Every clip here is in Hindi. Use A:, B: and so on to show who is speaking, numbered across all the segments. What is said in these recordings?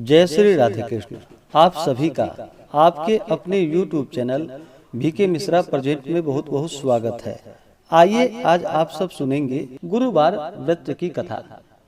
A: जय श्री राधे कृष्ण। आप सभी का आपके अपने YouTube channel VK Mishra project में बहुत बहुत स्वागत है। आइए आज आप सब सुनेंगे गुरुवार व्रत की कथा।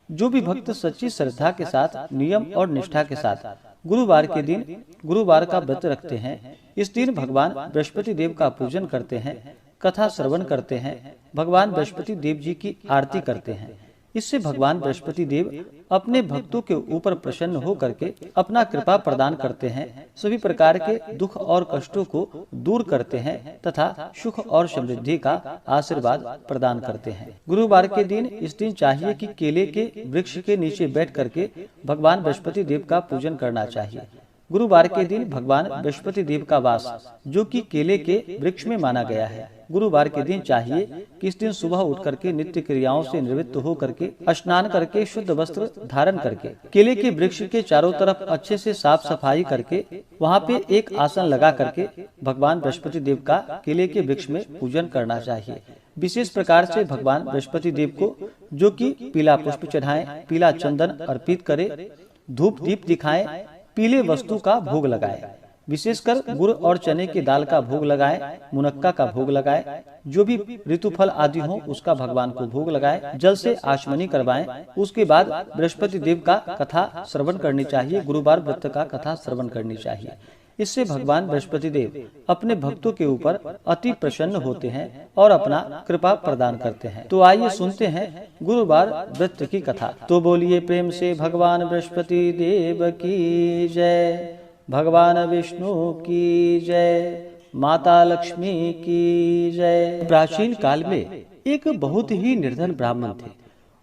A: जो भी भक्त सच्ची श्रद्धा के साथ नियम और निष्ठा के साथ गुरुवार के दिन गुरुवार का व्रत रखते हैं, इस दिन भगवान बृहस्पति देव का पूजन करते हैं, कथा श्रवण करते हैं, भगवान बृहस्पति देव जी की आरती करते हैं। इससे भगवान बृहस्पति देव अपने भक्तों के ऊपर प्रसन्न हो करके अपना कृपा प्रदान करते हैं, सभी प्रकार के दुख और कष्टों को दूर करते हैं तथा सुख और समृद्धि का आशीर्वाद प्रदान करते हैं। गुरुवार के दिन इस दिन चाहिए कि केले के वृक्ष के नीचे बैठ करके भगवान बृहस्पति देव का पूजन करना चाहिए। गुरुवार के दिन भगवान बृहस्पति देव का वास जो कि केले के वृक्ष में माना गया है। गुरुवार के दिन चाहिए कि इस दिन सुबह उठ करके नित्य क्रियाओं से निवृत्त हो करके स्नान करके शुद्ध वस्त्र धारण करके केले के वृक्ष के चारों तरफ अच्छे से साफ सफाई करके वहाँ पे एक आसन लगा करके भगवान बृहस्पति देव का केले के वृक्ष में पूजन करना चाहिए। विशेष प्रकार से भगवान बृहस्पति देव को जो कि पीला पुष्प चढ़ाएं, पीला चंदन अर्पित करे, धूप दीप दिखाएं, पीले वस्तु का भोग लगाए, विशेषकर गुड़ और चने की दाल का भोग लगाए, मुनक्का का भोग लगाए, जो भी ऋतुफल आदि हो उसका भगवान को भोग लगाए, जल से आचमनी करवाएं। उसके बाद बृहस्पति देव का कथा श्रवण करनी चाहिए, गुरुवार व्रत का कथा श्रवण करनी चाहिए। इससे भगवान बृहस्पति देव अपने भक्तों के ऊपर अति प्रसन्न होते हैं और अपना कृपा प्रदान करते हैं। तो आइए सुनते हैं गुरुवार व्रत की कथा। तो बोलिए प्रेम से भगवान बृहस्पति देव की जय, भगवान विष्णु की जय, माता लक्ष्मी की जय। प्राचीन काल में एक बहुत ही निर्धन ब्राह्मण थे।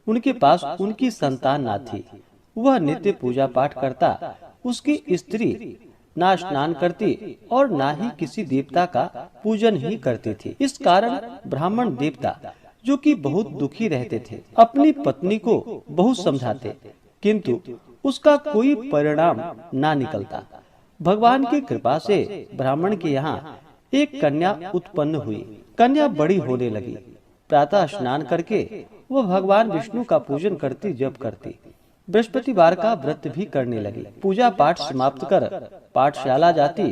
A: उनके पास उनकी संतान न थी। वह नित्य पूजा पाठ करता। उसकी स्त्री ना स्नान करती और ना ही किसी देवता का पूजन ही करती थी। इस कारण ब्राह्मण देवता जो कि बहुत दुखी रहते थे, अपनी पत्नी को बहुत समझाते, किंतु उसका कोई परिणाम ना निकलता। भगवान की कृपा से ब्राह्मण के यहाँ एक कन्या उत्पन्न हुई। कन्या बड़ी होने लगी। प्रातः स्नान करके वह भगवान विष्णु का पूजन करती, जप करती, बृहस्पतिवार का व्रत भी करने लगी। पूजा पाठ समाप्त कर पाठशाला जाती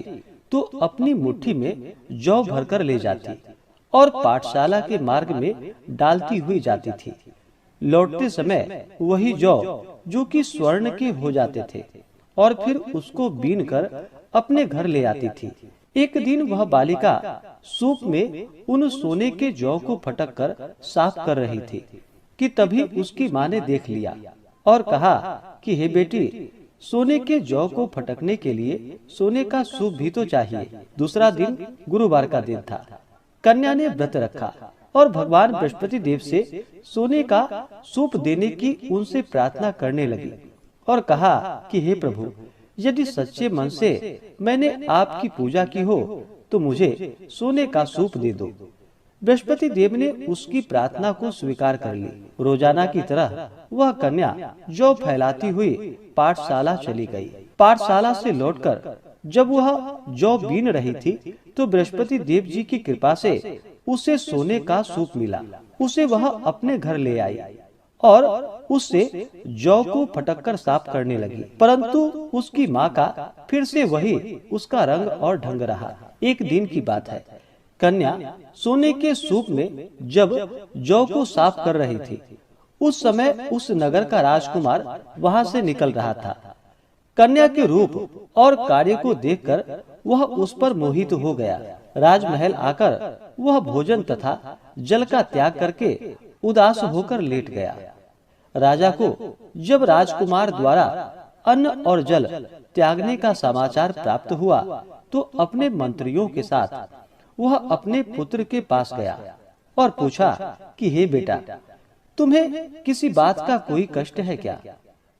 A: तो अपनी मुट्ठी में जौ भरकर ले जाती और पाठशाला के मार्ग में डालती हुई जाती थी। लौटते समय वही जौ जो कि स्वर्ण के हो जाते थे और फिर उसको बीन कर अपने घर ले आती थी। एक दिन वह बालिका सूप में उन सोने के जौ को फटक कर साफ कर रही थी कि तभी उसकी माँ ने देख लिया और कहा कि हे बेटी, सोने के जौ को फटकने के लिए सोने का सूप भी तो चाहिए। दूसरा दिन गुरुवार का दिन था। कन्या ने व्रत रखा और भगवान बृहस्पति देव से सोने का सूप देने की उनसे प्रार्थना करने लगी और कहा कि हे प्रभु, यदि सच्चे मन से मैंने आपकी पूजा की हो तो मुझे सोने का सूप दे दो। बृहस्पति देव ने उसकी प्रार्थना को स्वीकार कर ली। रोजाना की तरह वह कन्या जौ फैलाती हुई पाठशाला चली गई। पाठशाला से लौटकर जब वह जौ बीन रही थी तो बृहस्पति देव जी की कृपा से उसे सोने का सूप मिला। उसे वह अपने घर ले आई और उससे जौ को फटक कर साफ करने लगी, परंतु उसकी माँ का फिर से वही उसका रंग और ढंग रहा। एक दिन की बात है, कन्या सोने के सूप में जब जौ को साफ कर रही थी, उस समय उस नगर का राजकुमार वहां से निकल रहा था। कन्या के रूप और कार्य को देखकर वह उस पर मोहित हो गया। राजमहल आकर वह भोजन तथा जल का त्याग करके उदास होकर लेट गया। राजा को जब राजकुमार द्वारा अन्न और जल त्यागने का समाचार प्राप्त हुआ तो अपने मंत्रियों के साथ वह अपने पुत्र के पास गया और पूछा कि हे बेटा, तुम्हें किसी बात का कोई कष्ट है क्या?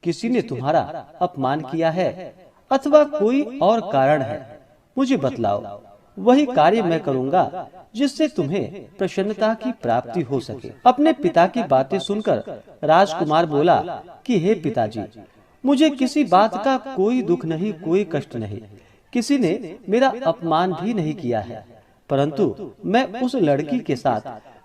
A: किसी ने तुम्हारा अपमान किया है अथवा कोई और कारण है? मुझे बतलाओ, वही कार्य मैं करूंगा जिससे तुम्हें प्रसन्नता की प्राप्ति हो सके। अपने पिता की बातें सुनकर राजकुमार बोला कि हे पिताजी, मुझे किसी बात का कोई दुख नहीं, कोई कष्ट नहीं। किसी ने मेरा अपमान भी नहीं किया है, परंतु मैं उस लड़की के साथ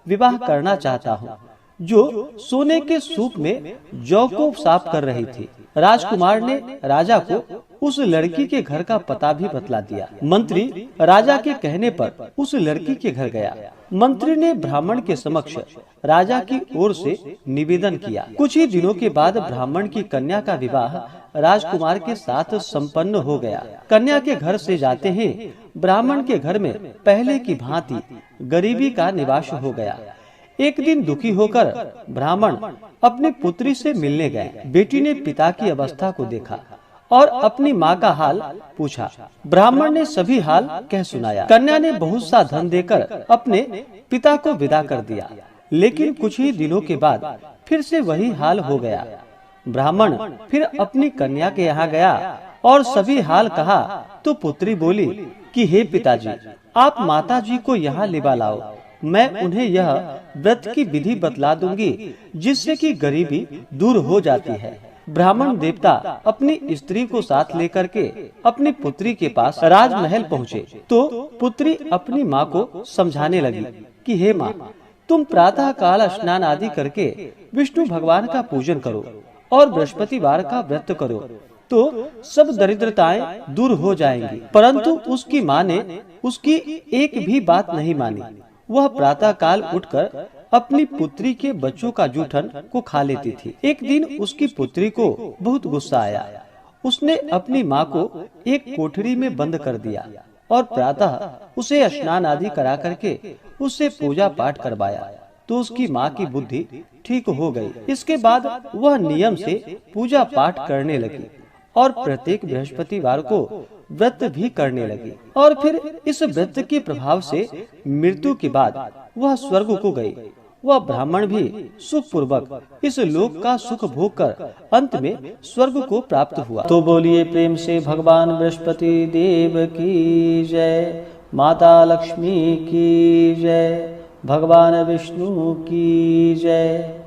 A: विवाह करना चाहता हूँ जो सोने के सूप में जौ को साफ कर रही थी। राजकुमार ने राजा को उस लड़की के घर का पता भी बतला दिया। मंत्री राजा के कहने पर उस लड़की के घर गया। मंत्री ने ब्राह्मण के समक्ष राजा की ओर से निवेदन किया। कुछ ही दिनों के बाद ब्राह्मण की कन्या का विवाह राजकुमार के साथ संपन्न हो गया। कन्या के घर से जाते ही ब्राह्मण के घर में पहले की भांति गरीबी का निवास हो गया। एक दिन दुखी होकर ब्राह्मण अपनी पुत्री से मिलने गए। बेटी ने पिता की अवस्था को देखा और अपनी माँ का हाल पूछा। ब्राह्मण ने सभी हाल कह सुनाया। कन्या ने बहुत सा धन देकर अपने पिता को विदा कर दिया, लेकिन कुछ ही दिनों के बाद फिर से वही हाल हो गया। ब्राह्मण फिर अपनी कन्या के यहाँ गया और सभी हाल कहा तो पुत्री बोली कि हे पिताजी, आप माताजी को यहाँ लिवा लाओ, मैं उन्हें यह व्रत की विधि बतला दूंगी जिससे कि गरीबी दूर हो जाती है। ब्राह्मण देवता अपनी स्त्री को साथ लेकर के अपनी पुत्री के पास राजमहल पहुँचे तो पुत्री अपनी माँ को समझाने लगी कि हे माँ, तुम प्रातः काल स्नान आदि करके विष्णु भगवान का पूजन करो और बृहस्पतिवार का व्रत करो तो सब दरिद्रताएं दूर हो जाएंगी। परंतु उसकी माँ ने उसकी एक भी बात नहीं मानी। वह प्रातः काल उठकर अपनी पुत्री के बच्चों का जूठन को खा लेती थी। एक दिन उसकी पुत्री को बहुत गुस्सा आया। उसने अपनी माँ को एक कोठरी में बंद कर दिया और प्रातः उसे स्नान आदि करा करके उससे पूजा पाठ करवाया तो उसकी माँ की बुद्धि ठीक हो गई। इसके बाद वह नियम से पूजा पाठ करने लगी और प्रत्येक बृहस्पतिवार को व्रत भी करने लगी। और फिर इस व्रत के प्रभाव से मृत्यु के बाद वह स्वर्ग को गई। वह ब्राह्मण भी सुख पूर्वक इस लोक का सुख भोग कर अंत में स्वर्ग को प्राप्त हुआ। तो बोलिए प्रेम से भगवान बृहस्पति देव की जय, माता लक्ष्मी की जय, भगवान विष्णु की जय।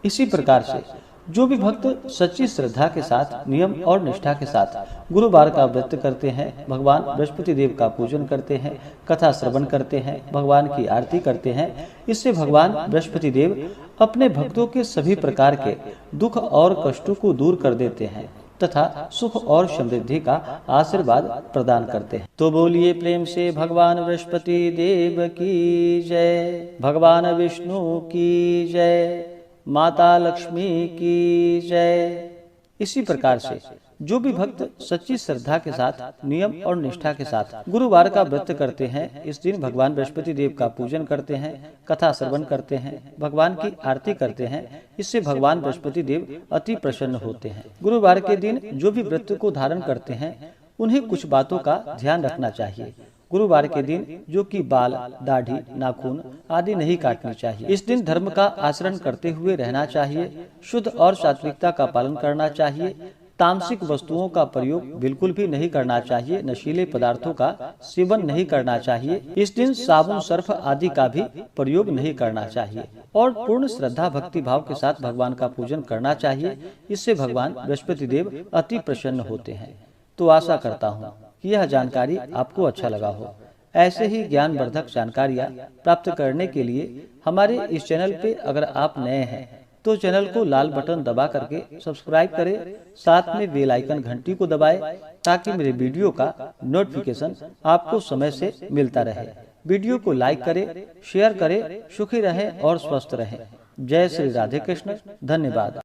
A: इसी प्रकार से जो भी भक्त सच्ची श्रद्धा के साथ, नियम और निष्ठा के साथ गुरुवार का व्रत करते हैं, भगवान बृहस्पति देव का पूजन करते हैं, कथा श्रवण करते हैं, भगवान की आरती करते हैं, इससे भगवान बृहस्पति देव अपने भक्तों के सभी प्रकार के दुख और कष्टों को दूर कर देते हैं तथा सुख और समृद्धि का आशीर्वाद प्रदान करते हैं। तो बोलिए प्रेम से भगवान बृहस्पति देव की जय, भगवान विष्णु की जय, माता लक्ष्मी की जय। इसी प्रकार से जो भी भक्त सच्ची श्रद्धा के साथ, नियम और निष्ठा के साथ गुरुवार का व्रत करते हैं, इस दिन भगवान बृहस्पति देव का पूजन करते हैं, कथा श्रवण करते हैं, भगवान की आरती करते हैं, इससे भगवान बृहस्पति देव अति प्रसन्न होते हैं। गुरुवार के दिन जो भी व्रत को धारण करते हैं उन्हें कुछ बातों का ध्यान रखना चाहिए। गुरुवार के दिन जो कि बाल, दाढ़ी, नाखून आदि नहीं काटनी चाहिए। इस दिन धर्म का आचरण करते हुए रहना चाहिए, शुद्ध और सात्विकता का पालन करना चाहिए, तामसिक वस्तुओं का प्रयोग बिल्कुल भी नहीं करना चाहिए, नशीले पदार्थों का सेवन नहीं करना चाहिए। इस दिन साबुन, सर्फ आदि का भी प्रयोग नहीं करना चाहिए और पूर्ण श्रद्धा भक्ति भाव के साथ भगवान का पूजन करना चाहिए। इससे भगवान बृहस्पति देव अति प्रसन्न होते हैं। तो आशा करता हूँ कि यह जानकारी आपको अच्छा लगा हो। ऐसे ही ज्ञानवर्धक जानकारियाँ प्राप्त करने के लिए हमारे इस चैनल पे अगर आप नए हैं तो चैनल को लाल बटन दबा करके सब्सक्राइब करें, साथ में बेल आइकन घंटी को दबाएं ताकि मेरे वीडियो का नोटिफिकेशन आपको समय से मिलता रहे। वीडियो को लाइक करें, शेयर करें, सुखी रहें और स्वस्थ रहें। जय श्री राधे कृष्ण। धन्यवाद।